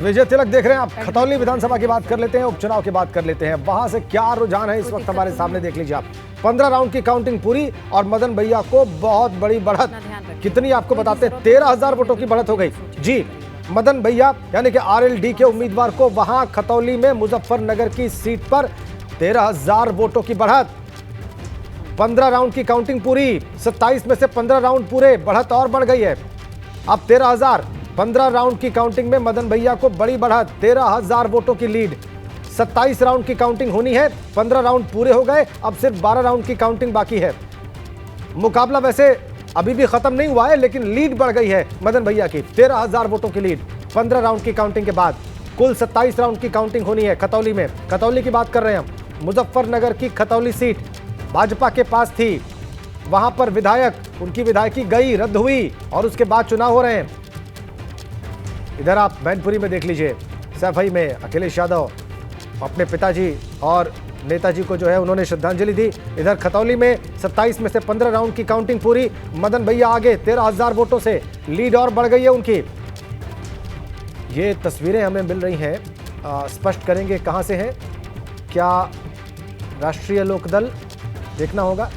विजय तिलक देख रहे हैं आप। खतौली विधानसभा की बात कर लेते हैं, उपचुनाव की बात कर लेते हैं। वहां से क्या रुझान है इस वक्त हमारे सामने, देख लीजिए आप। 15 राउंड की काउंटिंग पूरी और मदन भैया को बहुत बड़ी बढ़त। कितनी आपको बताते हैं, 13,000 वोटों की बढ़त हो गई जी। मदन भैया यानी कि आरएलडी के उम्मीदवार को वहां खतौली में मुजफ्फरनगर की सीट पर 13,000 वोटों की बढ़त। 15 राउंड की काउंटिंग पूरी, 27 में से 15 राउंड पूरे, बढ़त और बढ़ गई है। अब 13,000, 15 राउंड की काउंटिंग में मदन भैया को बड़ी बढ़त, 13,000 वोटों की लीड। 27 राउंड की काउंटिंग होनी है, 15 राउंड पूरे हो गए, अब सिर्फ 12 राउंड की काउंटिंग बाकी है। मुकाबला वैसे अभी भी खत्म नहीं हुआ है, लेकिन लीड बढ़ गई है मदन भैया की, 13,000 वोटों की लीड 15 राउंड की काउंटिंग के बाद। कुल 27 राउंड की काउंटिंग होनी है खतौली में। खतौली की बात कर रहे हैं हम। मुजफ्फरनगर की खतौली सीट भाजपा के पास थी, वहां पर विधायक, उनकी विधायकी गई, रद्द हुई और उसके बाद चुनाव हो रहे हैं। इधर आप मैनपुरी में देख लीजिए, सैफई में अखिलेश यादव अपने पिताजी और नेताजी को जो है उन्होंने श्रद्धांजलि दी। इधर खतौली में 27 में से 15 राउंड की काउंटिंग पूरी, मदन भैया आगे 13,000 वोटों से, लीड और बढ़ गई है उनकी। ये तस्वीरें हमें मिल रही हैं, स्पष्ट करेंगे कहां से हैं, क्या राष्ट्रीय लोकदल, देखना होगा।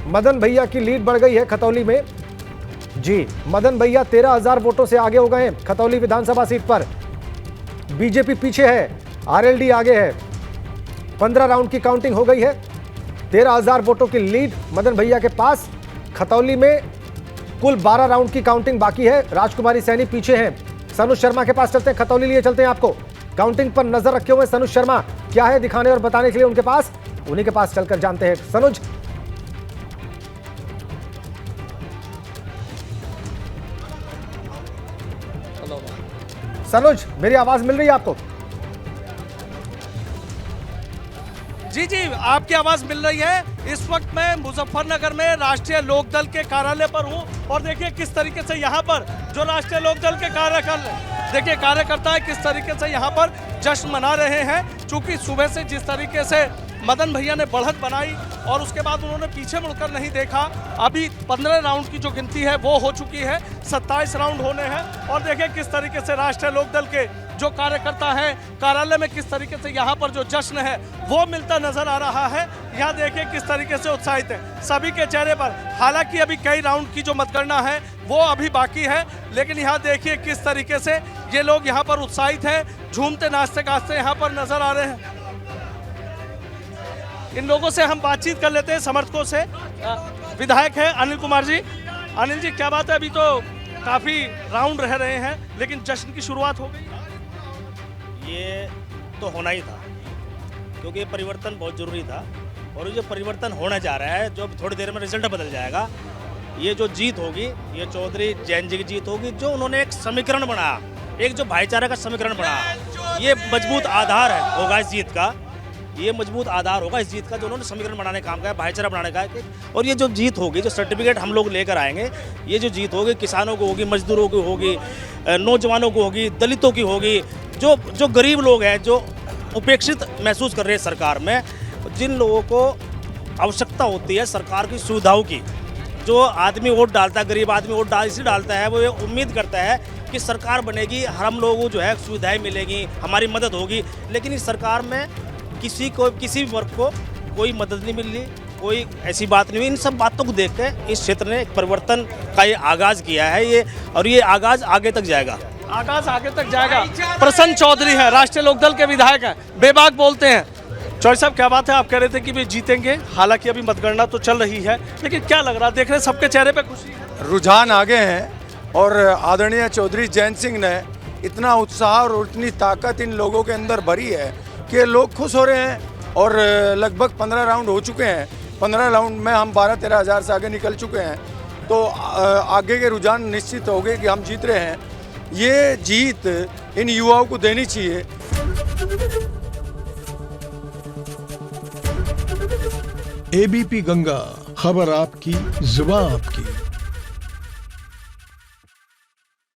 मदन भैया की लीड बढ़ गई है खतौली में जी। मदन भैया 13,000 वोटों से आगे हो गए हैं खतौली विधानसभा सीट पर। बीजेपी पीछे है, आरएलडी आगे है। 15 राउंड की काउंटिंग हो गई है, 13,000 वोटों की लीड मदन भैया के पास। खतौली में कुल 12 राउंड की काउंटिंग बाकी है, राजकुमारी सैनी पीछे हैं। सनुज शर्मा के पास चलते हैं, खतौली लिए चलते हैं आपको। काउंटिंग पर नजर रखे हुए सनुज शर्मा, क्या है दिखाने और बताने के लिए उनके पास, उन्हीं के पास चलकर जानते हैं। सनुज, सनुज मेरी आवाज मिल रही है आपको? जी जी, आपकी आवाज मिल रही है। इस वक्त मैं मुजफ्फरनगर में राष्ट्रीय लोकदल के कार्यालय पर हूं और देखिए किस तरीके से यहां पर जो राष्ट्रीय लोकदल के कार्यकर्ता है किस तरीके से यहां पर जश्न मना रहे हैं। चूंकि सुबह से जिस तरीके से मदन भैया ने बढ़त बनाई और उसके बाद उन्होंने पीछे मुड़कर नहीं देखा। अभी 15 राउंड की जो गिनती है वो हो चुकी है, 27 राउंड होने हैं और देखिए किस तरीके से राष्ट्रीय लोकदल के जो कार्यकर्ता हैं कार्यालय में किस तरीके से यहाँ पर जो जश्न है वो मिलता नजर आ रहा है। यहाँ देखिए किस तरीके से उत्साहित है सभी के चेहरे पर। हालांकि अभी कई राउंड की जो मतगणना है वो अभी बाकी है, लेकिन यहाँ देखिए किस तरीके से ये लोग यहाँ पर उत्साहित हैं, झूमते नाचते गाजते यहाँ पर नजर आ रहे हैं। इन लोगों से हम बातचीत कर लेते हैं, समर्थकों से। विधायक है अनिल कुमार जी। अनिल जी, क्या बात है, अभी तो काफी राउंड रह रहे हैं लेकिन जश्न की शुरुआत हो गई? ये तो होना ही था क्योंकि परिवर्तन बहुत जरूरी था और ये जो परिवर्तन होने जा रहा है, जो थोड़ी देर में रिजल्ट बदल जाएगा। ये जो जीत होगी ये चौधरी जैन जी की जीत होगी, जो उन्होंने एक समीकरण बनाया, एक जो भाईचारे का समीकरण बनाया, ये मजबूत आधार होगा इस जीत का। ये मजबूत आधार होगा इस जीत का, जो उन्होंने समीकरण बनाने का काम किया, भाईचारा बनाने का। और ये जो जीत होगी, जो सर्टिफिकेट हम लोग लेकर आएंगे, ये जो जीत होगी किसानों को होगी, मजदूरों की होगी, नौजवानों को होगी, दलितों की होगी, जो गरीब लोग हैं, जो उपेक्षित महसूस कर रहे हैं सरकार में, जिन लोगों को आवश्यकता होती है सरकार की सुविधाओं की। जो आदमी वोट डालता है, गरीब आदमी वोट इसलिए डालता है, वो ये उम्मीद करता है कि सरकार बनेगी, हम लोगों को जो है सुविधाएं मिलेगी, हमारी मदद होगी। लेकिन इस सरकार में किसी भी वर्ग को कोई मदद नहीं मिल रही, कोई ऐसी बात नहीं हुई। इन सब बातों को देख के इस क्षेत्र ने एक परिवर्तन का ये आगाज किया है, ये आगाज आगे तक जाएगा। प्रसन्न चौधरी है, राष्ट्रीय लोकदल के विधायक हैं, बेबाक बोलते हैं। चौधरी साहब, क्या बात है, आप कह रहे थे कि वे जीतेंगे, हालांकि अभी मतगणना तो चल रही है, लेकिन क्या लग रहा है, देख रहे हैं सबके चेहरे पे खुशी है, रुझान आगे हैं और आदरणीय चौधरी जैन सिंह ने इतना उत्साह और इतनी ताकत इन लोगों के अंदर भरी है कि लोग खुश हो रहे हैं। और लगभग 15 राउंड हो चुके हैं, 15 राउंड में हम 12-13 हज़ार से आगे निकल चुके हैं, तो आगे के रुझान निश्चित हो गए कि हम जीत रहे हैं। ये जीत इन युवाओं को देनी चाहिए। एबीपी गंगा, खबर आपकी, जुबान आपकी।